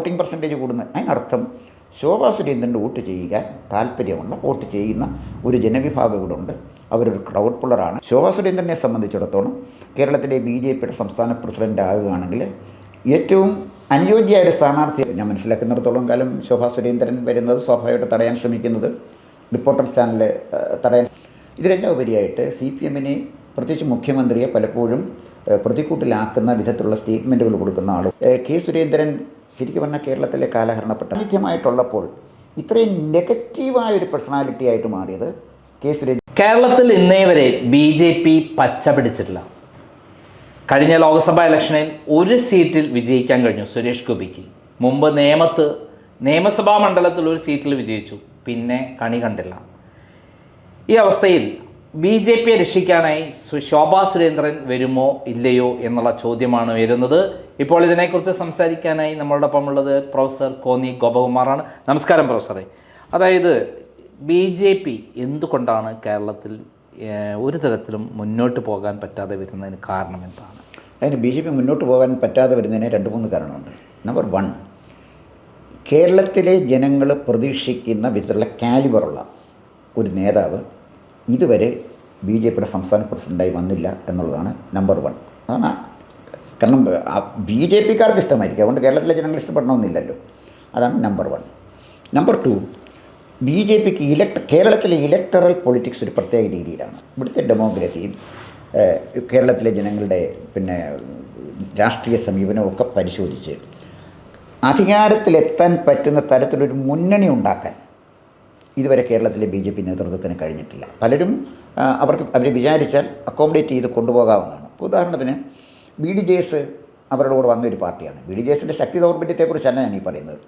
Voting percentage കൂടുന്നത്. അതിനർത്ഥം Shobha സുരേന്ദ്രൻ്റെ vote ചെയ്യാൻ താല്പര്യമുള്ള വോട്ട് ചെയ്യുന്ന ഒരു ജനവിഭാഗം കൂടെ ഉണ്ട്. അവരൊരു ക്രൗഡ് പുള്ളറാണ്. ശോഭാ സുരേന്ദ്രനെ സംബന്ധിച്ചിടത്തോളം കേരളത്തിലെ BJP സംസ്ഥാന പ്രസിഡൻ്റ് ആകുകയാണെങ്കിൽ ഏറ്റവും അനുയോജ്യമായ ഒരു സ്ഥാനാർത്ഥി, ഞാൻ മനസ്സിലാക്കുന്നിടത്തോളം കാലം ശോഭാ സുരേന്ദ്രൻ വരുന്നത് സ്വാഭാവികമായിട്ട് തടയാൻ ശ്രമിക്കുന്നത് റിപ്പോർട്ടർ ചാനൽ തടയാൻ. ഇതിലെല്ലാം ഉപരിയായിട്ട് CPM-നെ പ്രത്യേകിച്ച് മുഖ്യമന്ത്രിയെ പലപ്പോഴും പ്രതിക്കൂട്ടിലാക്കുന്ന വിധത്തിലുള്ള സ്റ്റേറ്റ്മെൻറ്റുകൾ കൊടുക്കുന്ന ആളും കെ സുരേന്ദ്രൻ ശരിക്കും പറഞ്ഞാൽ കേരളത്തിലെ കാലഹരണപ്പെട്ട സാന്നിധ്യമായിട്ടുള്ളപ്പോൾ ഇത്രയും നെഗറ്റീവായൊരു പേഴ്സണാലിറ്റി ആയിട്ട് മാറിയത് കെ സുരേന്ദ്രൻ. കേരളത്തിൽ ഇന്നേ വരെ BJP പച്ച പിടിച്ചിട്ടില്ല. കഴിഞ്ഞ ലോക്സഭാ ഇലക്ഷനിൽ ഒരു സീറ്റിൽ വിജയിക്കാൻ കഴിഞ്ഞു സുരേഷ് ഗോപിക്ക്. മുമ്പ് നിയമസഭാ മണ്ഡലത്തിൽ ഒരു സീറ്റിൽ വിജയിച്ചു, പിന്നെ കണി കണ്ടില്ല. ഈ അവസ്ഥയിൽ BJPയെ രക്ഷിക്കാനായി ശോഭാ സുരേന്ദ്രൻ വരുമോ ഇല്ലയോ എന്നുള്ള ചോദ്യമാണ് വരുന്നത്. ഇപ്പോൾ ഇതിനെക്കുറിച്ച് സംസാരിക്കാനായി നമ്മളോടൊപ്പം ഉള്ളത് പ്രൊഫസർ കോന്നി ഗോപകുമാറാണ്. നമസ്കാരം പ്രൊഫസറെ. അതായത് BJP എന്തുകൊണ്ടാണ് കേരളത്തിൽ ഒരു തരത്തിലും മുന്നോട്ട് പോകാൻ പറ്റാതെ വരുന്നതിന് കാരണം എന്താണ്? അതിന് BJP മുന്നോട്ട് പോകാൻ പറ്റാതെ വരുന്നതിന് 2-3 കാരണമുണ്ട്. നമ്പർ 1, കേരളത്തിലെ ജനങ്ങൾ പ്രതീക്ഷിക്കുന്ന വിധത്തിലുള്ള കാലിബറുള്ള ഒരു നേതാവ് ഇതുവരെ BJPയുടെ സംസ്ഥാന പ്രസിഡൻ്റായി വന്നില്ല എന്നുള്ളതാണ് നമ്പർ 1. അതാണ് കാരണം BJPക്കാർക്ക് ഇഷ്ടമായിരിക്കും, അതുകൊണ്ട് കേരളത്തിലെ ജനങ്ങൾ ഇഷ്ടപ്പെടണമെന്നില്ലല്ലോ. അതാണ് നമ്പർ 1. നമ്പർ 2, BJPക്ക് കേരളത്തിലെ ഇലക്ടറൽ പൊളിറ്റിക്സ് ഒരു പ്രത്യേക രീതിയിലാണ്. ഇവിടുത്തെ ഡെമോഗ്രഫിയും കേരളത്തിലെ ജനങ്ങളുടെ രാഷ്ട്രീയ സമീപനവും ഒക്കെ പരിശോധിച്ച് അധികാരത്തിലെത്താൻ പറ്റുന്ന തരത്തിലൊരു മുന്നണി ഉണ്ടാക്കാൻ ഇതുവരെ കേരളത്തിലെ BJP നേതൃത്വത്തിന് കഴിഞ്ഞിട്ടില്ല. പലരും അവർ വിചാരിച്ചാൽ അക്കോമഡേറ്റ് ചെയ്ത് കൊണ്ടുപോകാവുന്നതാണ്. ഉദാഹരണത്തിന് BDJS അവരുടെ കൂടെ വന്നൊരു പാർട്ടിയാണ്. BDJSൻ്റെ ശക്തി ദൗർബല്യത്തെക്കുറിച്ചല്ല ഞാൻ ഈ പറയുന്നത്.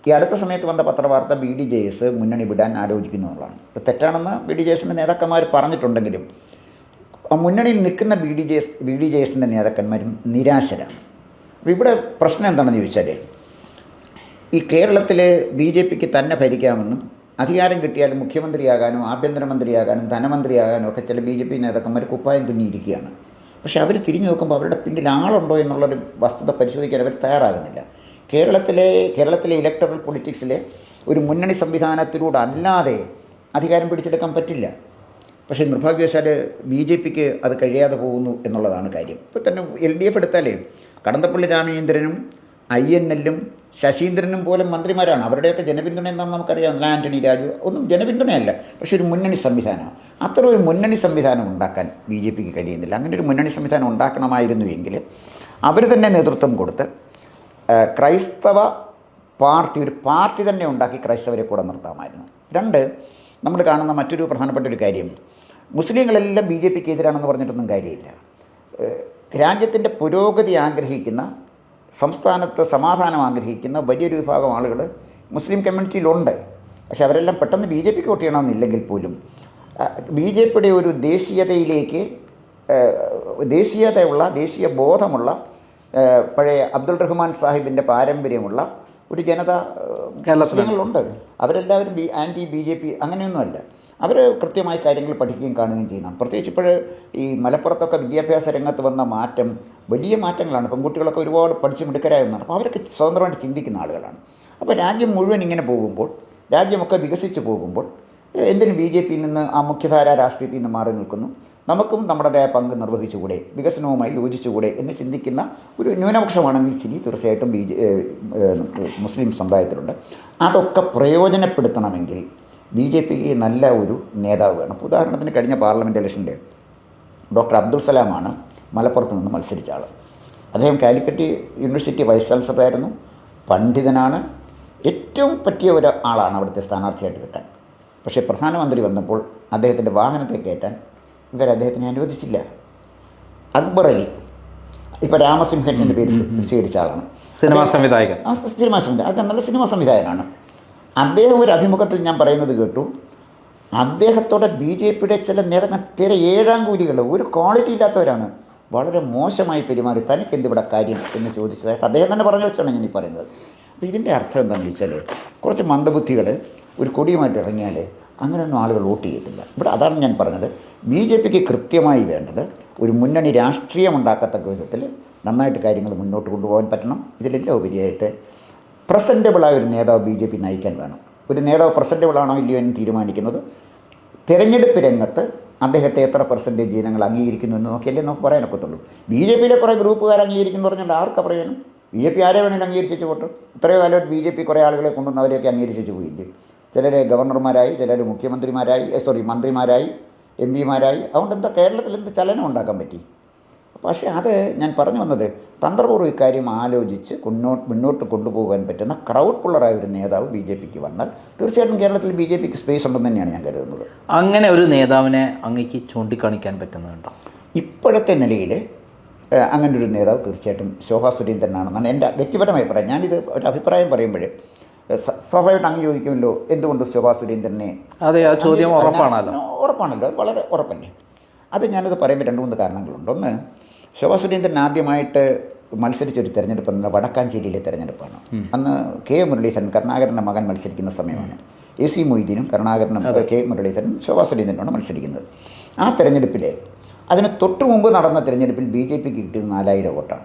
ഈ അടുത്ത സമയത്ത് വന്ന പത്രവാർത്ത BDJS മുന്നണി വിടാൻ ആലോചിക്കുന്നു എന്നുള്ളതാണ്. തെറ്റാണെന്ന് BDJSൻ്റെ നേതാക്കന്മാർ പറഞ്ഞിട്ടുണ്ടെങ്കിലും മുന്നണിയിൽ നിൽക്കുന്ന BDJSൻ്റെ നേതാക്കന്മാരും നിരാശരാണ്. അപ്പോൾ ഇവിടെ പ്രശ്നം എന്താണെന്ന് ചോദിച്ചാൽ, ഈ കേരളത്തിൽ BJPക്ക് തന്നെ ഭരിക്കാമെന്നും അധികാരം കിട്ടിയാലും മുഖ്യമന്ത്രിയാകാനും ആഭ്യന്തരമന്ത്രിയാകാനും ധനമന്ത്രിയാകാനും ഒക്കെ ചില BJP നേതാക്കന്മാർ കുപ്പായം തുന്നിയിരിക്കുകയാണ്. പക്ഷേ അവർ തിരിഞ്ഞു നോക്കുമ്പോൾ അവരുടെ പിന്നിൽ ആളുണ്ടോ എന്നുള്ളൊരു വസ്തുത പരിശോധിക്കാൻ അവർ തയ്യാറാകുന്നില്ല. കേരളത്തിലെ ഇലക്ടറൽ പൊളിറ്റിക്സിലെ ഒരു മുന്നണി സംവിധാനത്തിലൂടെ അല്ലാതെ അധികാരം പിടിച്ചെടുക്കാൻ പറ്റില്ല. പക്ഷേ നിർഭാഗ്യവശാൽ BJPക്ക് അത് കഴിയാതെ പോകുന്നു എന്നുള്ളതാണ് കാര്യം. ഇപ്പോൾ തന്നെ LDF എടുത്താലേ കടന്നപ്പള്ളി രാമചന്ദ്രനും INL-ഉം ശശീന്ദ്രനും പോലെ മന്ത്രിമാരാണ്. അവരുടെയൊക്കെ ജനപിന്തുണ എന്താണെന്ന് നമുക്കറിയാം. ആൻ്റണി രാജു ഒന്നും ജനപിന്തുണയല്ല, പക്ഷേ ഒരു മുന്നണി സംവിധാനമാണ്. അത്ര ഒരു മുന്നണി സംവിധാനം ഉണ്ടാക്കാൻ BJPക്ക് കഴിയുന്നില്ല. അങ്ങനെ ഒരു മുന്നണി സംവിധാനം ഉണ്ടാക്കണമായിരുന്നുവെങ്കിൽ അവർ തന്നെ നേതൃത്വം കൊടുത്ത് ക്രൈസ്തവ ഒരു പാർട്ടി തന്നെ ഉണ്ടാക്കി ക്രൈസ്തവരെ കൂടെ നിർത്താമായിരുന്നു. 2, നമ്മൾ കാണുന്ന മറ്റൊരു പ്രധാനപ്പെട്ട ഒരു കാര്യം, മുസ്ലിങ്ങളെല്ലാം BJPക്ക് എതിരാണെന്ന് പറഞ്ഞിട്ടൊന്നും കാര്യമില്ല. രാജ്യത്തിൻ്റെ പുരോഗതി ആഗ്രഹിക്കുന്ന, സംസ്ഥാനത്ത് സമാധാനം ആഗ്രഹിക്കുന്ന വലിയൊരു വിഭാഗം ആളുകൾ മുസ്ലിം കമ്മ്യൂണിറ്റിയിലുണ്ട്. പക്ഷെ അവരെല്ലാം പെട്ടെന്ന് BJPക്ക് വോട്ട് ചെയ്യണമെന്നില്ലെങ്കിൽ പോലും BJPയുടെ ഒരു ദേശീയതയിലേക്ക് ദേശീയ ബോധമുള്ള പഴയ അബ്ദുൾ റഹ്മാൻ സാഹിബിൻ്റെ പാരമ്പര്യമുള്ള ഒരു ജനത മുസ്ലിങ്ങളുണ്ട്. അവരെല്ലാവരും BJP അങ്ങനെയൊന്നുമല്ല. അവർ കൃത്യമായി കാര്യങ്ങൾ പഠിക്കുകയും കാണുകയും ചെയ്യുന്നു. പ്രത്യേകിച്ച് ഇപ്പോൾ ഈ മലപ്പുറത്തൊക്കെ വിദ്യാഭ്യാസ രംഗത്ത് വന്ന മാറ്റം വലിയ മാറ്റങ്ങളാണ്. പെൺകുട്ടികളൊക്കെ ഒരുപാട് പഠിച്ച് മിടുക്കരായെന്നാണ്. അപ്പോൾ അവരൊക്കെ സ്വതന്ത്രമായിട്ട് ചിന്തിക്കുന്ന ആളുകളാണ്. അപ്പോൾ രാജ്യം മുഴുവൻ ഇങ്ങനെ പോകുമ്പോൾ, രാജ്യമൊക്കെ വികസിച്ച് പോകുമ്പോൾ എന്തിന് BJPയിൽ നിന്ന് ആ മുഖ്യധാര രാഷ്ട്രീയത്തിൽ നിന്ന് മാറി നിൽക്കുന്നു, നമുക്കും നമ്മുടേതായ പങ്ക് നിർവഹിച്ചുകൂടെ, വികസനവുമായി യോജിച്ചുകൂടെ എന്ന് ചിന്തിക്കുന്ന ഒരു ന്യൂനപക്ഷമാണെങ്കിൽ ശരി, തീർച്ചയായിട്ടും മുസ്ലിം സമുദായത്തിലുണ്ട്. അതൊക്കെ പ്രയോജനപ്പെടുത്തണമെങ്കിൽ BJPക്ക് നല്ല ഒരു നേതാവ് വേണം. ഉദാഹരണത്തിന് കഴിഞ്ഞ പാർലമെൻറ്റ് ഇലക്ഷൻ്റെ ഡോക്ടർ അബ്ദുൾ സലാമാണ് മലപ്പുറത്ത് നിന്ന് മത്സരിച്ച ആൾ. അദ്ദേഹം കാലിക്കറ്റ് യൂണിവേഴ്സിറ്റി വൈസ് ചാൻസലറായിരുന്നു, പണ്ഡിതനാണ്, ഏറ്റവും പറ്റിയ ഒരാളാണ് അവിടുത്തെ സ്ഥാനാർത്ഥിയായിട്ട് കിട്ടാൻ. പക്ഷേ പ്രധാനമന്ത്രി വന്നപ്പോൾ അദ്ദേഹത്തിൻ്റെ വാഹനത്തെ കയറ്റാൻ അദ്ദേഹത്തിനെ അനുവദിച്ചില്ല. അക്ബർ അലി, ഇപ്പോൾ രാമസിംഹൻ എൻ്റെ പേര് സ്വീകരിച്ച ആളാണ്, സിനിമാ സംവിധായകൻ. അത് നല്ല സിനിമാ സംവിധായകനാണ്. അദ്ദേഹം ഒരു അഭിമുഖത്തിൽ ഞാൻ പറയുന്നത് കേട്ടു, അദ്ദേഹത്തോടെ BJPയുടെ ചില നേതാക്കൾ ഏഴാം കൂലികൾ, ഒരു ക്വാളിറ്റി ഇല്ലാത്തവരാണ്, വളരെ മോശമായി പെരുമാറി, തനിക്ക് എന്തിവിടെ കാര്യം എന്ന് ചോദിച്ചതായിട്ട് അദ്ദേഹം തന്നെ പറഞ്ഞു വെച്ചാണ് ഞാൻ ഈ പറയുന്നത്. അപ്പോൾ ഇതിൻ്റെ അർത്ഥം എന്താണെന്ന് വെച്ചാൽ, കുറച്ച് മന്ദബുദ്ധികൾ ഒരു കൊടിയുമായിട്ട് ഇറങ്ങിയാൽ അങ്ങനെയൊന്നും ആളുകൾ വോട്ട് ചെയ്യത്തില്ല. ഇവിടെ അതാണ് ഞാൻ പറഞ്ഞത്. BJPക്ക് കൃത്യമായി വേണ്ടത് ഒരു മുന്നണി രാഷ്ട്രീയം ഉണ്ടാക്കത്തക്ക വിധത്തിൽ നന്നായിട്ട് കാര്യങ്ങൾ മുന്നോട്ട് കൊണ്ടുപോകാൻ പറ്റണം. ഇതിലെല്ലാം ഉപരിയായിട്ട് പ്രസൻറ്റബിളായ ഒരു നേതാവ് ബി ജെ പി നയിക്കാൻ വേണം. ഒരു നേതാവ് പ്രസൻറ്റബിളാണോ ഇല്ലയോ എന്ന് തീരുമാനിക്കുന്നത് തിരഞ്ഞെടുപ്പ് രംഗത്ത് അദ്ദേഹത്തെ എത്ര പെർസെൻറ്റേജ് ജനങ്ങൾ അംഗീകരിക്കുന്നു എന്ന് നോക്കിയല്ലേ നമുക്ക് പറയാനൊക്കത്തുള്ളൂ. ബി ജെ പിയിലെ കുറേ ഗ്രൂപ്പുകാർ അംഗീകരിക്കുന്നു പറഞ്ഞാൽ ആർക്കാ പറയണം? ബി ജെ പി ആരെ വേണമെങ്കിലും അംഗീകരിച്ചു പോട്ടെ. ഇത്രയോ കാലമായിട്ട് ബി ജെ പി കുറേ ആളുകളെ കൊണ്ടുവന്ന് അവരെയൊക്കെ അംഗീകരിച്ചു പോയില്ലേ. ചിലർ ഗവർണർമാരായി, ചിലർ മുഖ്യമന്ത്രിമാരായി, മന്ത്രിമാരായി, എം പിമാരായി. അതുകൊണ്ട് എന്താ കേരളത്തിൽ എന്ത് ചലനം ഉണ്ടാക്കാൻ പറ്റി? പക്ഷേ അത് ഞാൻ പറഞ്ഞു വന്നത് തന്ത്രപൂർവ്വം ഇക്കാര്യം ആലോചിച്ച് മുന്നോട്ട് കൊണ്ടുപോകാൻ പറ്റുന്ന ക്രൗഡ് പുള്ളറായ ഒരു നേതാവ് ബി ജെ പിക്ക് വന്നാൽ തീർച്ചയായിട്ടും കേരളത്തിൽ ബി ജെ പിക്ക് സ്പേസ് ഉണ്ടെന്ന് തന്നെയാണ് ഞാൻ കരുതുന്നത്. അങ്ങനെ ഒരു നേതാവിനെ അങ്ങേക്ക് ചൂണ്ടിക്കാണിക്കാൻ പറ്റുന്നുണ്ടോ? ഇപ്പോഴത്തെ നിലയിൽ അങ്ങനെ ഒരു നേതാവ് തീർച്ചയായിട്ടും ശോഭാ സുരേന്ദ്രനാണെന്നാണ് എൻ്റെ വ്യക്തിപരമായി പറയാം. ഞാനിത് ഒരു അഭിപ്രായം പറയുമ്പോൾ സ്വാഭാവികമായിട്ട് അങ്ങ് ചോദിക്കുമല്ലോ എന്തുകൊണ്ട് ശോഭാ സുരേന്ദ്രനെ. അതെ, ആ ചോദ്യം ഉറപ്പാണല്ലോ. അത് വളരെ ഉറപ്പല്ലേ. അത് ഞാനത് പറയുമ്പോൾ 2-3 കാരണങ്ങളുണ്ട്. ഒന്ന്, ശോഭാ സുരേന്ദ്രൻ ആദ്യമായിട്ട് മത്സരിച്ചൊരു തെരഞ്ഞെടുപ്പ് എന്ന വടക്കാഞ്ചേരിയിലെ തെരഞ്ഞെടുപ്പാണ്. അന്ന് കെ മുരളീധരൻ കരുണാകരൻ്റെ മകൻ മത്സരിക്കുന്ന സമയമാണ്. എ സി മൊയ്തീനും കരുണാകരനും കെ മുരളീധരനും ശോഭാ സുരേന്ദ്രനുമാണ് മത്സരിക്കുന്നത്. ആ തെരഞ്ഞെടുപ്പിൽ അതിന് തൊട്ടു മുമ്പ് നടന്ന തെരഞ്ഞെടുപ്പിൽ ബി ജെ പിക്ക് കിട്ടിയത് 4000 വോട്ടാണ്.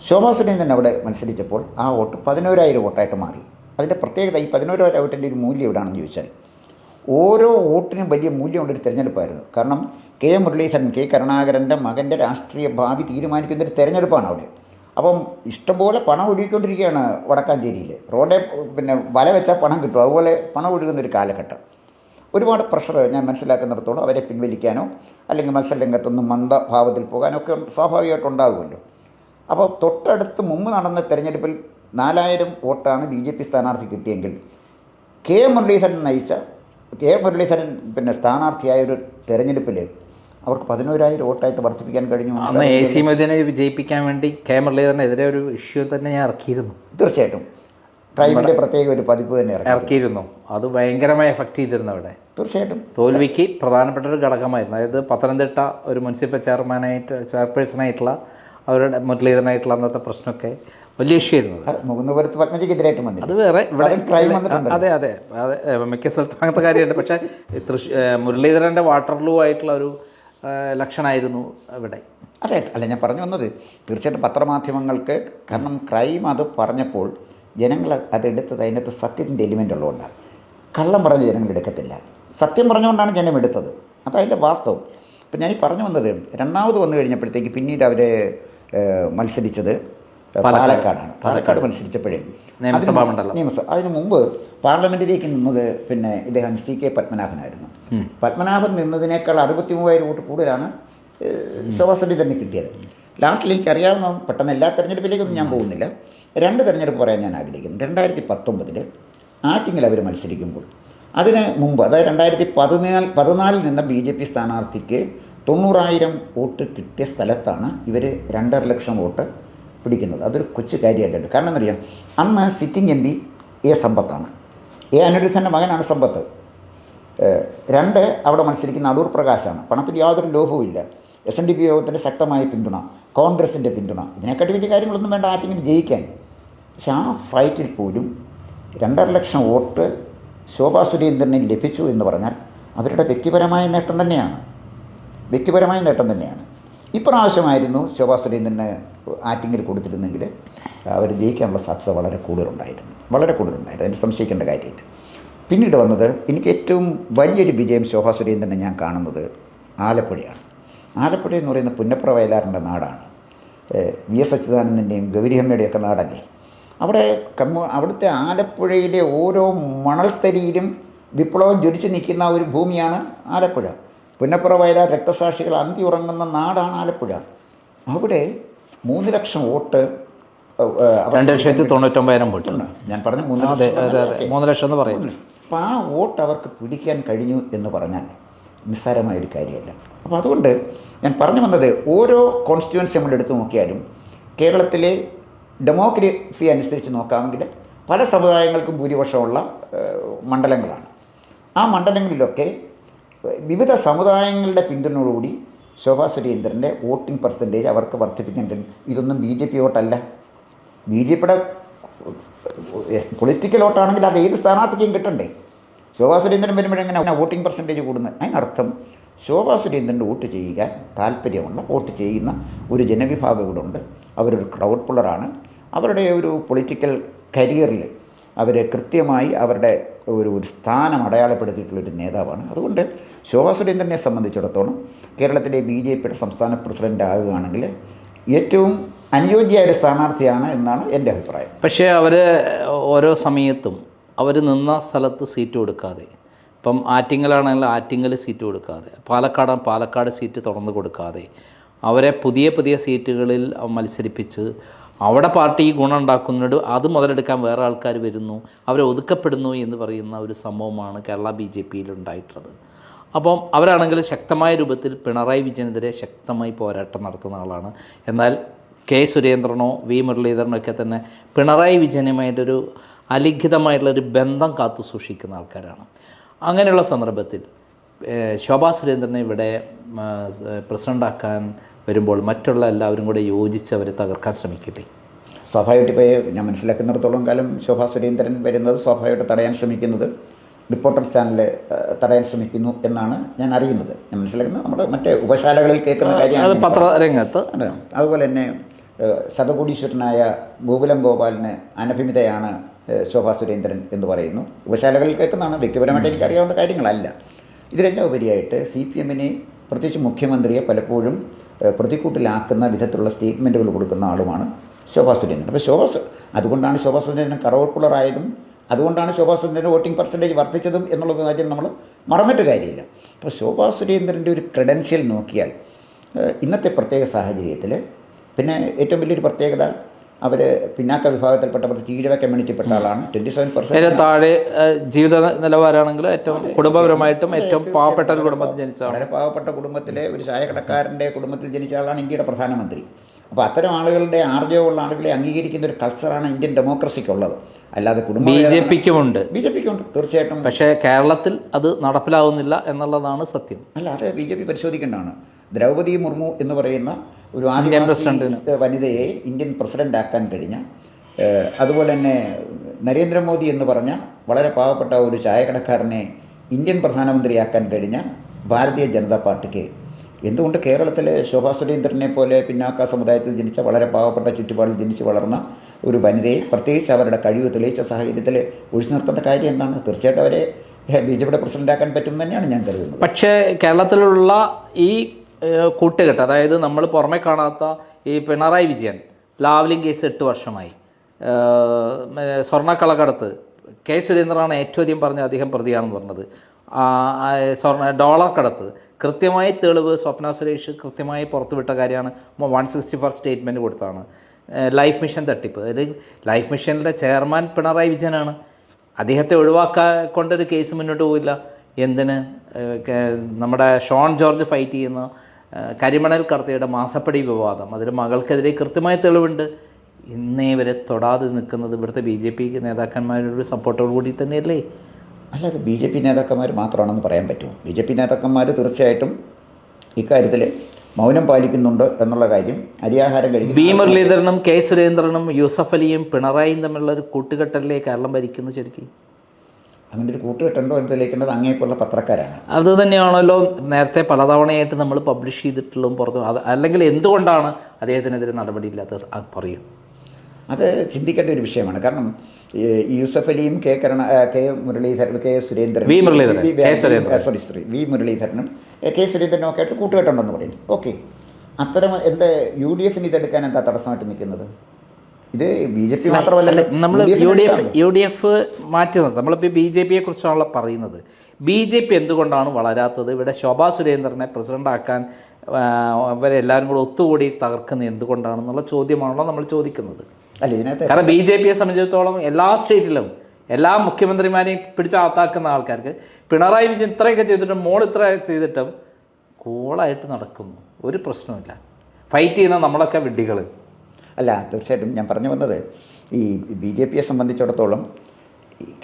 ശോഭാ സുരേന്ദ്രൻ അവിടെ മത്സരിച്ചപ്പോൾ ആ വോട്ട് 11,000 വോട്ടായിട്ട് മാറി. അതിൻ്റെ പ്രത്യേകത ഈ 11,000 വോട്ടിൻ്റെ ഒരു മൂല്യം എവിടെയാണെന്ന് ചോദിച്ചാൽ ഓരോ വോട്ടിനും വലിയ മൂല്യമുള്ളൊരു തെരഞ്ഞെടുപ്പായിരുന്നു. കാരണം കെ മുരളീധരൻ കെ കരുണാകരൻ്റെ മകൻ്റെ രാഷ്ട്രീയ ഭാവി തീരുമാനിക്കുന്നൊരു തെരഞ്ഞെടുപ്പാണ് അവിടെ. അപ്പം ഇഷ്ടംപോലെ പണം ഒഴുകിക്കൊണ്ടിരിക്കുകയാണ് വടക്കാഞ്ചേരിയിൽ. റോഡെ വല വെച്ചാൽ പണം കിട്ടും, അതുപോലെ പണം ഒഴുകുന്നൊരു കാലഘട്ടം. ഒരുപാട് പ്രഷർ ഞാൻ മനസ്സിലാക്കുന്നിടത്തോളം അവരെ പിൻവലിക്കാനോ അല്ലെങ്കിൽ മത്സരരംഗത്തുനിന്ന് മന്ദഭാവത്തിൽ പോകാനോ ഒക്കെ സ്വാഭാവികമായിട്ട് ഉണ്ടാകുമല്ലോ. അപ്പോൾ തൊട്ടടുത്ത് മുമ്പ് നടന്ന തെരഞ്ഞെടുപ്പിൽ 4000 വോട്ടാണ് ബി ജെ പി സ്ഥാനാർത്ഥി കിട്ടിയെങ്കിൽ കെ മുരളീധരൻ സ്ഥാനാർത്ഥിയായ ഒരു തെരഞ്ഞെടുപ്പിൽ അവർക്ക് 11,000 വോട്ടായിട്ട് വർദ്ധിപ്പിക്കാൻ കഴിഞ്ഞു. അന്ന് എ സി മൊയ്തീനെ വിജയിപ്പിക്കാൻ വേണ്ടി കെ മുരളീധരനെതിരെ ഒരു ഇഷ്യൂ തന്നെ ഞാൻ ഇറക്കിയിരുന്നു. തീർച്ചയായിട്ടും ടൈമിൻ്റെ പ്രത്യേക ഒരു പതിപ്പ് തന്നെ ഇറക്കിയിരുന്നു. അത് ഭയങ്കരമായി എഫക്റ്റ് ചെയ്തിരുന്നു അവിടെ. തീർച്ചയായിട്ടും തോൽവിക്ക് പ്രധാനപ്പെട്ട ഒരു ഘടകമായിരുന്നു. അതായത് പത്തനംതിട്ട ഒരു മുനിസിപ്പൽ ചെയർപേഴ്സണായിട്ടുള്ള അവരുടെ മുരളീധരനായിട്ടുള്ള അന്നത്തെ പ്രശ്നമൊക്കെ വലിയ ഇഷ്യൂ ആയിരുന്നു. മുകുന്ദപുരത്ത് പത്മജിക്കെതിരായിട്ട് വന്നു. അത് വേറെ അതെ അതെ അതെ മിക്ക സ്ഥലത്തും അങ്ങനത്തെ കാര്യമുണ്ട്. പക്ഷേ മുരളീധരൻ്റെ വാട്ടർലൂ ആയിട്ടുള്ള ഒരു ലക്ഷണമായിരുന്നു ഇവിടെ. അല്ല ഞാൻ പറഞ്ഞു വന്നത് തീർച്ചയായിട്ടും പത്രമാധ്യമങ്ങൾക്ക്, കാരണം ക്രൈം അത് പറഞ്ഞപ്പോൾ ജനങ്ങൾ അതെടുത്തത് അതിനകത്ത് സത്യത്തിൻ്റെ എലിമെൻ്റ് ഉള്ളതുകൊണ്ടാണ്. കള്ളം പറഞ്ഞ് ജനങ്ങൾ എടുക്കത്തില്ല, സത്യം പറഞ്ഞുകൊണ്ടാണ് ജനം എടുത്തത്. അതതിൻ്റെ വാസ്തവം. ഇപ്പം ഞാൻ ഈ പറഞ്ഞു വന്നത് രണ്ടാമത് വന്നു കഴിഞ്ഞപ്പോഴത്തേക്ക് പിന്നീട് അവർ മത്സരിച്ചത് പാലക്കാടാണ്. പാലക്കാട് മത്സരിച്ചപ്പോഴേ അതിനു മുമ്പ് പാർലമെൻറ്റിലേക്ക് നിന്നത് ഇദ്ദേഹം CK പത്മനാഭനായിരുന്നു. പത്മനാഭൻ നിന്നതിനേക്കാൾ 63,000 വോട്ട് കൂടുതലാണ് ശോഭാ സുരേന്ദ്രന് കിട്ടിയത്. ലാസ്റ്റിൽ എനിക്കറിയാവുന്ന പെട്ടെന്ന് എല്ലാ തെരഞ്ഞെടുപ്പിലേക്കൊന്നും ഞാൻ പോകുന്നില്ല. 2 തെരഞ്ഞെടുപ്പ് പറയാൻ ഞാൻ ആഗ്രഹിക്കുന്നു. 2019 ആറ്റിങ്ങിൽ അവർ മത്സരിക്കുമ്പോൾ അതിന് മുമ്പ്, അതായത് 2014 നിന്ന BJP സ്ഥാനാർത്ഥിക്ക് 90,000 വോട്ട് കിട്ടിയ സ്ഥലത്താണ് ഇവർ 2.5 ലക്ഷം വോട്ട് പിടിക്കുന്നത്. അതൊരു കൊച്ചു കാര്യമല്ലല്ലോ. കാരണം എന്നറിയാം, അന്ന് സിറ്റിംഗ് MP A സമ്പത്താണ്. A അനിരുദ്ധൻ്റെ മകനാണ് സമ്പത്ത്. 2 അവിടെ മത്സരിക്കുന്ന അടൂർ പ്രകാശാണ്. പണത്തിൽ യാതൊരു ലോഭവും ഇല്ല. SNDP യോഗത്തിൻ്റെ ശക്തമായ പിന്തുണ, കോൺഗ്രസിൻ്റെ പിന്തുണ, ഇതിനെക്കാട്ടി വലിയ കാര്യങ്ങളൊന്നും വേണ്ട ആറ്റിങ്ങിൽ ജയിക്കാൻ. പക്ഷെ ആ ഫൈറ്റിൽ പോലും 2.5 ലക്ഷം വോട്ട് ശോഭാ സുരേന്ദ്രന് ലഭിച്ചു എന്ന് പറഞ്ഞാൽ അവരുടെ വ്യക്തിപരമായ നേട്ടം തന്നെയാണ്. ഇപ്രാവശ്യമായിരുന്നു ശോഭാ സുരേന്ദ്രന് ആറ്റിങ്ങിൽ കൊടുത്തിരുന്നെങ്കിൽ അവർ ജയിക്കാനുള്ള സാധ്യത വളരെ കൂടുതലുണ്ടായിരുന്നു. അതിന് സംശയിക്കേണ്ട കാര്യമില്ല. പിന്നീട് വന്നത്, എനിക്ക് ഏറ്റവും വലിയൊരു വിജയം ശോഭാ സുരേന്ദ്രനെ ഞാൻ കാണുന്നത് ആലപ്പുഴയാണ്. ആലപ്പുഴ എന്ന് പറയുന്ന പുന്നപ്ര വയലാറിൻ്റെ നാടാണ്. VS അച്യുതാനന്ദൻ്റെയും ഗൗരിയമ്മയുടെയൊക്കെ നാടല്ലേ. അവിടുത്തെ ആലപ്പുഴയിലെ ഓരോ മണൽത്തരിയിലും വിപ്ലവം ജ്വലിച്ച് നിൽക്കുന്ന ഒരു ഭൂമിയാണ് ആലപ്പുഴ. പുന്നപ്ര വയലാർ രക്തസാക്ഷികൾ അന്തി ഉറങ്ങുന്ന നാടാണ് ആലപ്പുഴ. അവിടെ 3 ലക്ഷം വോട്ട്, 2,99,000 വോട്ട് ഞാൻ പറഞ്ഞു 3 ലക്ഷം എന്ന് പറയും. അപ്പോൾ ആ വോട്ട് അവർക്ക് പിടിക്കാൻ കഴിഞ്ഞു എന്ന് പറഞ്ഞാൽ നിസ്സാരമായൊരു കാര്യമല്ല. അപ്പോൾ അതുകൊണ്ട് ഞാൻ പറഞ്ഞു വന്നത്, ഓരോ കോൺസ്റ്റിറ്റ്യുവൻസി നമ്മൾ എടുത്തു നോക്കിയാലും കേരളത്തിലെ ഡെമോഗ്രഫി അനുസരിച്ച് നോക്കാമെങ്കിൽ പല സമുദായങ്ങൾക്കും ഭൂരിപക്ഷമുള്ള മണ്ഡലങ്ങളാണ്. ആ മണ്ഡലങ്ങളിലൊക്കെ വിവിധ സമുദായങ്ങളുടെ പിന്തുണയോടുകൂടി ശോഭാ സുരേന്ദ്രൻ്റെ വോട്ടിംഗ് പെർസെൻറ്റേജ് അവർക്ക് വർദ്ധിപ്പിക്കാൻ കഴിയും. ഇതൊന്നും BJP വോട്ടല്ല. BJPയുടെ പൊളിറ്റിക്കൽ വോട്ടാണെങ്കിൽ അത് ഏത് സ്ഥാനാർത്ഥിക്കും കിട്ടണ്ടേ? ശോഭാ സുരേന്ദ്രൻ വരുമ്പോഴെങ്ങനെ വോട്ടിംഗ് പെർസെൻറ്റേജ് കൂടുന്നത്? അതിനർത്ഥം ശോഭാ സുരേന്ദ്രൻ്റെ വോട്ട് ചെയ്യാൻ താല്പര്യമുള്ള, വോട്ട് ചെയ്യുന്ന ഒരു ജനവിഭാഗം കൂടെ ഉണ്ട്. അവരൊരു ക്രൗഡ് പുള്ളറാണ്. അവരുടെ ഒരു പൊളിറ്റിക്കൽ കരിയറിൽ അവർ കൃത്യമായി അവരുടെ ഒരു സ്ഥാനം അടയാളപ്പെടുത്തിയിട്ടുള്ളൊരു നേതാവാണ്. അതുകൊണ്ട് ശോഭാ സുരേന്ദ്രനെ സംബന്ധിച്ചിടത്തോളം കേരളത്തിലെ BJP സംസ്ഥാന പ്രസിഡൻ്റ് ആകുകയാണെങ്കിൽ ഏറ്റവും അനുയോജ്യമായ ഒരു സ്ഥാനാർത്ഥിയാണ് എന്നാണ് എൻ്റെ അഭിപ്രായം. പക്ഷേ അവർ ഓരോ സമയത്തും അവർ നിന്ന സ്ഥലത്ത് സീറ്റ് കൊടുക്കാതെ, ഇപ്പം ആറ്റിങ്ങലാണെങ്കിൽ ആറ്റിങ്ങൽ സീറ്റ് കൊടുക്കാതെ, പാലക്കാട് സീറ്റ് തുറന്നു കൊടുക്കാതെ, അവരെ പുതിയ സീറ്റുകളിൽ മത്സരിപ്പിച്ച് അവിടെ പാർട്ടി ഗുണം ഉണ്ടാക്കുന്നുണ്ട്, അത് മുതലെടുക്കാൻ വേറെ ആൾക്കാർ വരുന്നു, അവരെ ഒതുക്കപ്പെടുന്നു എന്ന് പറയുന്ന ഒരു സംഭവമാണ് കേരള BJPയിൽ ഉണ്ടായിട്ടുള്ളത്. അപ്പം അവരാണെങ്കിൽ ശക്തമായ രൂപത്തിൽ പിണറായി വിജയനെതിരെ ശക്തമായി പോരാട്ടം നടത്തുന്ന ആളാണ്. എന്നാൽ കെ സുരേന്ദ്രനോ വി മുരളീധരനോ ഒക്കെ തന്നെ പിണറായി വിജയനുമായിട്ടൊരു അലിഖിതമായിട്ടുള്ളൊരു ബന്ധം കാത്തു സൂക്ഷിക്കുന്ന ആൾക്കാരാണ്. അങ്ങനെയുള്ള സന്ദർഭത്തിൽ ശോഭാ സുരേന്ദ്രനെ ഇവിടെ പ്രസിഡൻ്റാക്കാൻ വരുമ്പോൾ മറ്റുള്ള എല്ലാവരും കൂടെ യോജിച്ച് അവരെ തകർക്കാൻ ശ്രമിക്കില്ലേ? സ്വാഭാവികമായിട്ട് ഇപ്പോൾ ഞാൻ മനസ്സിലാക്കുന്നിടത്തോളം കാലം ശോഭാ സുരേന്ദ്രൻ വരുന്നത് സ്വാഭാവികമായിട്ട് തടയാൻ ശ്രമിക്കുന്നത് റിപ്പോർട്ടർ ചാനൽ തടയാൻ ശ്രമിക്കുന്നു എന്നാണ് ഞാൻ അറിയുന്നത്. ഞാൻ മനസ്സിലാക്കുന്നത് നമ്മുടെ മറ്റേ ഉപശാലകളിൽ കേൾക്കുന്ന കാര്യമാണ്. പത്രരംഗത്ത് അതുപോലെ തന്നെ ശതകോടീശ്വരനായ ഗോകുലം ഗോപാലിന് അനഭിമിതയാണ് ശോഭാ സുരേന്ദ്രൻ എന്ന് പറയുന്നു. ഉപശാലകളിൽ കേൾക്കുന്നതാണ്, വ്യക്തിപരമായിട്ട് എനിക്കറിയാവുന്ന കാര്യങ്ങളല്ല. ഇതിലെല്ലാം ഉപരിയായിട്ട് CPMനെ പ്രത്യേകിച്ച് മുഖ്യമന്ത്രിയെ പലപ്പോഴും പ്രതിക്കൂട്ടിലാക്കുന്ന വിധത്തിലുള്ള സ്റ്റേറ്റ്മെൻറ്റുകൾ കൊടുക്കുന്ന ആളുമാണ് ശോഭാ സുരേന്ദ്രൻ. അപ്പോൾ അതുകൊണ്ടാണ് ശോഭാ സുരേന്ദ്രൻ കറവോട്ടുള്ളറായതും അതുകൊണ്ടാണ് ശോഭാ സുരേന്ദ്രൻ്റെ വോട്ടിംഗ് പെർസെൻറ്റേജ് വർദ്ധിച്ചതും എന്നുള്ളത് കാര്യം നമ്മൾ മറന്നിട്ട് കാര്യമില്ല. അപ്പോൾ ശോഭാ സുരേന്ദ്രൻ്റെ ഒരു ക്രെഡൻഷ്യൽ നോക്കിയാൽ ഇന്നത്തെ പ്രത്യേക സാഹചര്യത്തിൽ പിന്നെ ഏറ്റവും വലിയൊരു പ്രത്യേകത അവർ പിന്നാക്ക വിഭാഗത്തിൽപ്പെട്ട ഈഴവ കമ്മ്യൂണിറ്റിപ്പെട്ട ആളാണ്. 27% താഴെ ജീവിത നിലവാരമാണെങ്കിൽ ഏറ്റവും കുടുംബപരമായിട്ടും ഏറ്റവും പാവപ്പെട്ട ഒരു കുടുംബത്തിൽ ജനിച്ച വളരെ പാവപ്പെട്ട കുടുംബത്തിലെ ഒരു ചായക്കടക്കാരൻ്റെ കുടുംബത്തിൽ ജനിച്ച ആളാണ് ഇന്ത്യയുടെ പ്രധാനമന്ത്രി. അപ്പോൾ അത്തരം ആളുകളുടെ ആർജവമുള്ള ആളുകളെ അംഗീകരിക്കുന്ന ഒരു കൾച്ചറാണ് ഇന്ത്യൻ ഡെമോക്രസിക്കുള്ളത്. അല്ലാതെ BJPക്കുമുണ്ട് തീർച്ചയായിട്ടും. പക്ഷേ കേരളത്തിൽ അത് നടപ്പിലാവുന്നില്ല എന്നുള്ളതാണ് സത്യം. അല്ല, അത് BJP പരിശോധിക്കേണ്ടതാണ്. ദ്രൗപദി മുർമു എന്ന് പറയുന്ന ഒരു ആദിവാസി വനിതയെ ഇന്ത്യൻ പ്രസിഡൻ്റ് ആക്കാൻ കഴിഞ്ഞ, അതുപോലെ തന്നെ നരേന്ദ്രമോദി എന്ന് പറഞ്ഞ വളരെ പാവപ്പെട്ട ഒരു ചായക്കടക്കാരനെ ഇന്ത്യൻ പ്രധാനമന്ത്രിയാക്കാൻ കഴിഞ്ഞ ഭാരതീയ ജനതാ പാർട്ടിക്ക് എന്തുകൊണ്ട് കേരളത്തിലെ ശോഭാ സുരേന്ദ്രനെ പോലെ പിന്നാക്ക സമുദായത്തിൽ ജനിച്ച വളരെ പാവപ്പെട്ട ചുറ്റുപാടിൽ ജനിച്ച് വളർന്ന ഒരു വനിതയെ പ്രത്യേകിച്ച് അവരുടെ കഴിവ് തെളിയിച്ച സാഹചര്യത്തിൽ ഒഴിച്ചു നിർത്തേണ്ട കാര്യം എന്താണ്? തീർച്ചയായിട്ടും അവരെ BJPയുടെ പ്രസിഡൻ്റാക്കാൻ പറ്റും തന്നെയാണ് ഞാൻ കരുതുന്നത്. പക്ഷേ കേരളത്തിലുള്ള ഈ കൂട്ടുകെട്ട്, അതായത് നമ്മൾ പുറമെ കാണാത്ത ഈ പിണറായി വിജയൻ ലാവ്ലിൻ കേസ് 8 വർഷമായി, സ്വർണ്ണക്കളക്കടത്ത് കെ സുരേന്ദ്രനാണ് ഏറ്റവും അധികം പറഞ്ഞ അദ്ദേഹം പ്രതിയാണെന്ന് പറഞ്ഞത്, ഡോളർ കടത്ത് കൃത്യമായി തെളിവ് സ്വപ്ന സുരേഷ് കൃത്യമായി പുറത്തുവിട്ട കാര്യമാണ്. 164 സ്റ്റേറ്റ്മെൻറ്റ് കൊടുത്താണ്. ലൈഫ് മിഷൻ തട്ടിപ്പ്, അതായത് ലൈഫ് മിഷനിലെ ചെയർമാൻ പിണറായി വിജയനാണ്. അദ്ദേഹത്തെ ഒഴിവാക്കൊണ്ടൊരു കേസ് മുന്നോട്ട് പോയില്ല. എന്തിന്? നമ്മുടെ ഷോൺ ജോർജ് ഫൈറ്റ് ചെയ്യുന്ന കരിമണൽ കടത്തിയുടെ മാസപ്പടി വിവാദം, അതിൽ മകൾക്കെതിരെ കൃത്യമായ തെളിവുണ്ട്. ഇന്നേ വരെ തൊടാതെ നിൽക്കുന്നത് ഇവിടുത്തെ BJP നേതാക്കന്മാരുടെ സപ്പോർട്ടോട് കൂടി തന്നെയല്ലേ? അല്ലാതെ BJP നേതാക്കന്മാർ മാത്രമാണെന്ന് പറയാൻ പറ്റുമോ? BJP നേതാക്കന്മാർ തീർച്ചയായിട്ടും ഇക്കാര്യത്തിൽ മൗനം പാലിക്കുന്നുണ്ട് എന്നുള്ള കാര്യം അരിയാഹാരം കഴിക്കും. വി മുരളീധരനും കെ സുരേന്ദ്രനും യൂസഫ് അലിയും പിണറായിയും തമ്മിലുള്ള ഒരു കൂട്ടുകെട്ടല്ലേ കേരളം ഭരിക്കുന്നത്? ശരിക്കും അങ്ങനെ ഒരു കൂട്ടുകെട്ടുണ്ടോ എന്ന് തെളിയിക്കേണ്ടത് അങ്ങേക്കുള്ള പത്രക്കാരാണ്. അത് തന്നെയാണല്ലോ നേരത്തെ പലതവണയായിട്ട് നമ്മൾ പബ്ലിഷ് ചെയ്തിട്ടുള്ളതും പുറത്ത്. അല്ലെങ്കിൽ എന്തുകൊണ്ടാണ് അദ്ദേഹത്തിനെതിരെ നടപടിയില്ലാത്തത്? അത് പറയും. അത് ചിന്തിക്കേണ്ട ഒരു വിഷയമാണ്. കാരണം യൂസഫ് അലിയും കെ മുരളീധരനും കെ സുരേന്ദ്രനും വി മുരളീധരനും കെ സുരേന്ദ്രനും ഒക്കെ ആയിട്ട് കൂട്ടുകെട്ടുണ്ടെന്ന് പറയുന്നു. ഓക്കെ, അത്തരം എന്താ UDFന് ഇതെടുക്കാൻ എന്താ തടസ്സമായിട്ട് നിൽക്കുന്നത്? ഇത് BJP മാത്രമല്ല, നമ്മൾ UDF മാറ്റി നിർത്തും. നമ്മളിപ്പോൾ BJPയെ കുറിച്ചാണല്ലോ പറയുന്നത്. BJP എന്തുകൊണ്ടാണ് വളരാത്തത്? ഇവിടെ ശോഭാ സുരേന്ദ്രനെ പ്രസിഡൻ്റാക്കാൻ അവരെല്ലാവരും കൂടെ ഒത്തുകൂടി തകർക്കുന്നത് എന്തുകൊണ്ടാണെന്നുള്ള ചോദ്യമാണല്ലോ നമ്മൾ ചോദിക്കുന്നത്. അല്ല, ഇതിനകത്ത് കാരണം BJPയെ സംബന്ധിച്ചിടത്തോളം എല്ലാ സ്റ്റേറ്റിലും എല്ലാ മുഖ്യമന്ത്രിമാരെയും പിടിച്ചാത്താക്കുന്ന ആൾക്കാർക്ക് പിണറായി വിജയൻ ഇത്രയൊക്കെ ചെയ്തിട്ടും ഇത്ര ചെയ്തിട്ടും കൂളായിട്ട് നടക്കുന്നു, ഒരു പ്രശ്നമില്ല. ഫൈറ്റ് ചെയ്യുന്ന നമ്മളൊക്കെ വിഡ്ഢികൾ. അല്ല, തീർച്ചയായിട്ടും ഞാൻ പറഞ്ഞു വന്നത് ഈ BJPയെ സംബന്ധിച്ചിടത്തോളം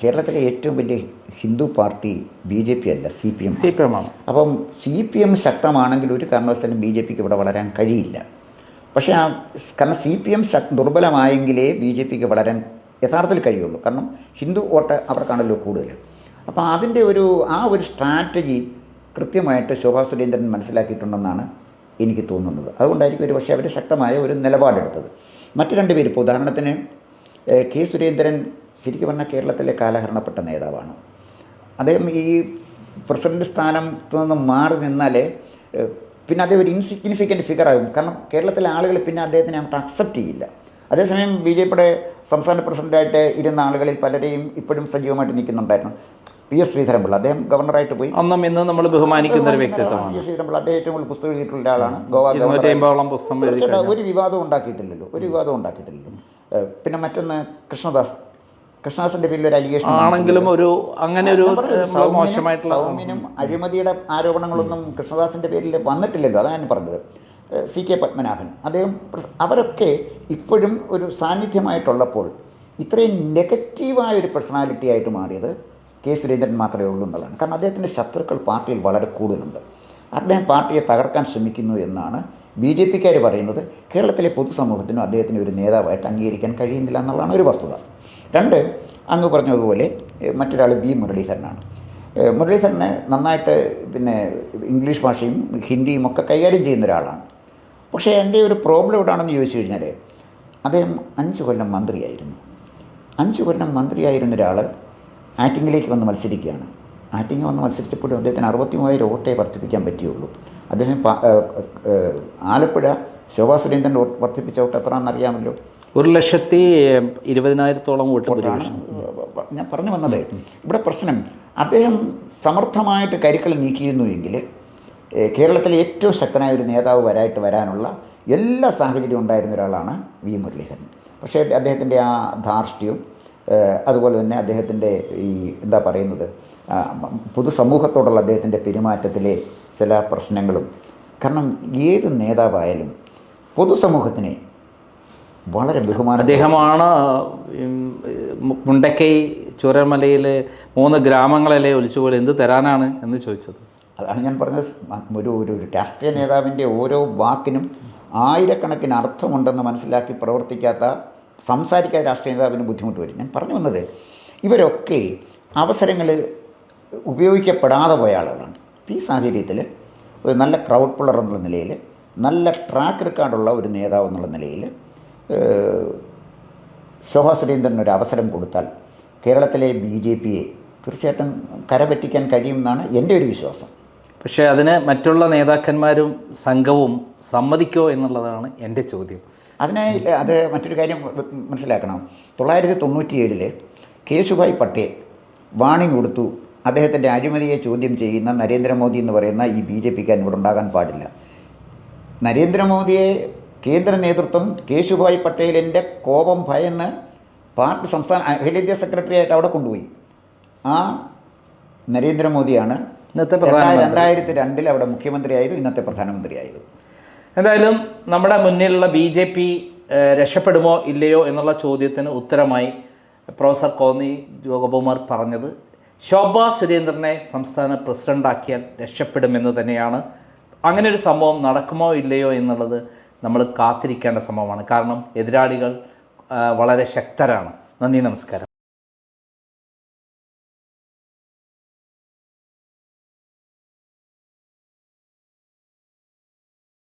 കേരളത്തിലെ ഏറ്റവും വലിയ ഹിന്ദു പാർട്ടി BJP അല്ല, CPM ആണ്. അപ്പം CPM ശക്തമാണെങ്കിൽ ഒരു കാരണവശാലും BJPക്ക് ഇവിടെ വളരാൻ കഴിയില്ല. പക്ഷേ കാരണം CPM ദുർബലമായെങ്കിലേ BJPക്ക് വളരാൻ യഥാർത്ഥത്തിൽ കഴിയുള്ളൂ. കാരണം ഹിന്ദു വോട്ട് അവർക്കാണല്ലോ കൂടുതൽ. അപ്പോൾ അതിൻ്റെ ആ ഒരു സ്ട്രാറ്റജി കൃത്യമായിട്ട് ശോഭാ സുരേന്ദ്രൻ മനസ്സിലാക്കിയിട്ടുണ്ടെന്നാണ് എനിക്ക് തോന്നുന്നത്. അതുകൊണ്ടായിരിക്കും ഒരു പക്ഷേ അവർ ശക്തമായ ഒരു നിലപാടെടുത്തത്. മറ്റു രണ്ട് പേര്, ഇപ്പോൾ ഉദാഹരണത്തിന് കെ സുരേന്ദ്രൻ ശരിക്കും പറഞ്ഞാൽ കേരളത്തിലെ കാലഹരണപ്പെട്ട നേതാവാണ്. അദ്ദേഹം ഈ പ്രസിഡന്റ് സ്ഥാനത്ത് നിന്ന് മാറി നിന്നാൽ പിന്നെ അദ്ദേഹം ഒരു ഇൻസിഗ്നിഫിക്കൻറ്റ് ഫിഗറാകും. കാരണം കേരളത്തിലെ ആളുകൾ പിന്നെ അദ്ദേഹത്തിനെ അങ്ങോട്ട് അക്സെപ്റ്റ് ചെയ്യില്ല. അതേസമയം BJPയുടെ സംസ്ഥാന പ്രസിഡൻ്റായിട്ട് ഇരുന്ന ആളുകളിൽ പലരെയും ഇപ്പോഴും സജീവമായിട്ട് നിൽക്കുന്നുണ്ടായിരുന്നു. PS ശ്രീധരൻപിള്ള, അദ്ദേഹം ഗവർണറായിട്ട് പോയി. അന്നും ഇന്ന് നമ്മൾ ബഹുമാനിക്കുന്ന ഒരു വ്യക്തിത്വമാണ് PS ശ്രീധരൻപിള്ള. അദ്ദേഹം ഏറ്റവും കൂടുതൽ പുസ്തകം എഴുതിയിട്ടുള്ള ഒരാളാണ്. ഗോവ ഒരു വിവാദവും ഉണ്ടാക്കിയിട്ടില്ലല്ലോ. പിന്നെ മറ്റൊന്ന് കൃഷ്ണദാസിന്റെ പേരിൽ ഒരു അലിഗേഷൻ ആണെങ്കിലും മോശമായിട്ടുള്ള സൗമ്യനും അഴിമതിയുടെ ആരോപണങ്ങളൊന്നും കൃഷ്ണദാസിന്റെ പേരിൽ വന്നിട്ടില്ലല്ലോ. അതാണ് ഞാൻ പറഞ്ഞത്. CK പത്മനാഭൻ, അവരൊക്കെ ഇപ്പോഴും ഒരു സാന്നിധ്യമായിട്ടുള്ളപ്പോൾ ഇത്രയും നെഗറ്റീവായ ഒരു പേഴ്സണാലിറ്റി ആയിട്ട് മാറിയത് K. സുരേന്ദ്രൻ മാത്രമേ ഉള്ളൂ എന്നുള്ളതാണ്. കാരണം അദ്ദേഹത്തിൻ്റെ ശത്രുക്കൾ പാർട്ടിയിൽ വളരെ കൂടുതലുണ്ട്. അദ്ദേഹം പാർട്ടിയെ തകർക്കാൻ ശ്രമിക്കുന്നു എന്നാണ് BJPക്കാർ പറയുന്നത്. കേരളത്തിലെ പൊതുസമൂഹത്തിനും അദ്ദേഹത്തിന് ഒരു നേതാവായിട്ട് അംഗീകരിക്കാൻ കഴിയുന്നില്ല എന്നുള്ളതാണ് ഒരു വസ്തുത. രണ്ട്, അങ്ങ് പറഞ്ഞതുപോലെ മറ്റൊരാൾ B. മുരളീധരനാണ്. മുരളീധരനെ നന്നായിട്ട് ഇംഗ്ലീഷ് ഭാഷയും ഹിന്ദിയും ഒക്കെ കൈകാര്യം ചെയ്യുന്ന ഒരാളാണ്. പക്ഷേ എൻ്റെ ഒരു പ്രോബ്ലം എവിടെയാണെന്ന് ചോദിച്ചു കഴിഞ്ഞാൽ അദ്ദേഹം 5 കൊല്ലം മന്ത്രിയായിരുന്നു. 5 കൊല്ലം മന്ത്രിയായിരുന്ന ഒരാൾ ആറ്റിങ്ങിലേക്ക് വന്ന് മത്സരിക്കുകയാണ്. ആറ്റിങ്ങ് വന്ന് മത്സരിച്ചപ്പോഴും അദ്ദേഹത്തിന് 63,000 വോട്ടേ വർദ്ധിപ്പിക്കാൻ പറ്റിയുള്ളൂ. അദ്ദേഹം ആലപ്പുഴ ശോഭാ സുരേന്ദ്രൻ വർദ്ധിപ്പിച്ച വോട്ട് എത്രയാണെന്നറിയാമല്ലോ. 1,20,000 വോട്ടാണ്. ഞാൻ പറഞ്ഞു വന്നത് ഇവിടെ പ്രശ്നം അദ്ദേഹം സമർത്ഥമായിട്ട് കരുക്കൾ നീക്കിയിരുന്നു എങ്കിൽ കേരളത്തിലെ ഏറ്റവും ശക്തനായ ഒരു നേതാവ് വരാനുള്ള എല്ലാ സാഹചര്യവും ഉണ്ടായിരുന്ന ഒരാളാണ് V. മുരളീധരൻ. പക്ഷേ അദ്ദേഹത്തിൻ്റെ ആ ധാർഷ്ട്യവും അതുപോലെ തന്നെ അദ്ദേഹത്തിൻ്റെ ഈ പൊതുസമൂഹത്തോടുള്ള അദ്ദേഹത്തിൻ്റെ പെരുമാറ്റത്തിലെ ചില പ്രശ്നങ്ങളും, കാരണം ഏത് നേതാവായാലും പൊതുസമൂഹത്തിനെ വളരെ ബഹുമാനം. അദ്ദേഹമാണ് മുണ്ടക്കൈ ചൂരൽമലയിലെ 3 ഗ്രാമങ്ങളല്ലേ ഒലിച്ചുപോലെ എന്ത് തരാനാണ് എന്ന് ചോദിച്ചത്. അതാണ് ഞാൻ പറഞ്ഞത്. ഒരു രാഷ്ട്രീയ നേതാവിൻ്റെ ഓരോ വാക്കിനും ആയിരക്കണക്കിന് അർത്ഥമുണ്ടെന്ന് മനസ്സിലാക്കി സംസാരിക്കാൻ രാഷ്ട്രീയ നേതാവിന് ബുദ്ധിമുട്ട് വരും. ഞാൻ പറഞ്ഞു വന്നത് ഇവരൊക്കെ അവസരങ്ങൾ ഉപയോഗിക്കപ്പെടാതെ പോയ ആളുകളാണ്. ഈ സാഹചര്യത്തിൽ ഒരു നല്ല ക്രൗഡ് പുള്ളർ എന്നുള്ള നിലയിൽ, നല്ല ട്രാക്ക് റെക്കോർഡുള്ള ഒരു നേതാവ് എന്നുള്ള നിലയിൽ ശോഭാ സുരേന്ദ്രന് ഒരു അവസരം കൊടുത്താൽ കേരളത്തിലെ BJPയെ തീർച്ചയായിട്ടും കരപറ്റിക്കാൻ കഴിയുമെന്നാണ് എൻ്റെ ഒരു വിശ്വാസം. പക്ഷേ അതിന് മറ്റുള്ള നേതാക്കന്മാരും സംഘവും സമ്മതിക്കോ എന്നുള്ളതാണ് എൻ്റെ ചോദ്യം. അത് മറ്റൊരു കാര്യം മനസ്സിലാക്കണം. 1997 കേശുഭായ് പട്ടേൽ വാണിംഗ് കൊടുത്തു, അദ്ദേഹത്തിൻ്റെ അഴിമതിയെ ചോദ്യം ചെയ്യുന്ന നരേന്ദ്രമോദി എന്ന് പറയുന്ന ഈ BJPക്കാരൻ ഇവിടെ ഉണ്ടാകാൻ പാടില്ല. നരേന്ദ്രമോദിയെ കേന്ദ്ര നേതൃത്വം കേശുഭായ് പട്ടേലിൻ്റെ കോപം ഭയന്ന് പാർട്ടി സംസ്ഥാന അഖിലേന്ത്യാ സെക്രട്ടറി ആയിട്ട് അവിടെ കൊണ്ടുപോയി. ആ നരേന്ദ്രമോദിയാണ് 2002 അവിടെ മുഖ്യമന്ത്രിയായത്, ഇന്നത്തെ പ്രധാനമന്ത്രിയായത്. എന്തായാലും നമ്മുടെ മുന്നിലുള്ള BJP രക്ഷപ്പെടുമോ ഇല്ലയോ എന്നുള്ള ചോദ്യത്തിന് ഉത്തരമായി പ്രൊഫസർ കോന്നി ജോഗകുമാർ പറഞ്ഞത് ശോഭാ സുരേന്ദ്രനെ സംസ്ഥാന പ്രസിഡൻ്റാക്കിയാൽ രക്ഷപ്പെടുമെന്ന് തന്നെയാണ്. അങ്ങനെ ഒരു സംഭവം നടക്കുമോ ഇല്ലയോ എന്നുള്ളത് നമ്മൾ കാത്തിരിക്കേണ്ട സംഭവമാണ്. കാരണം എതിരാളികൾ വളരെ ശക്തരാണ്. നന്ദി, നമസ്കാരം.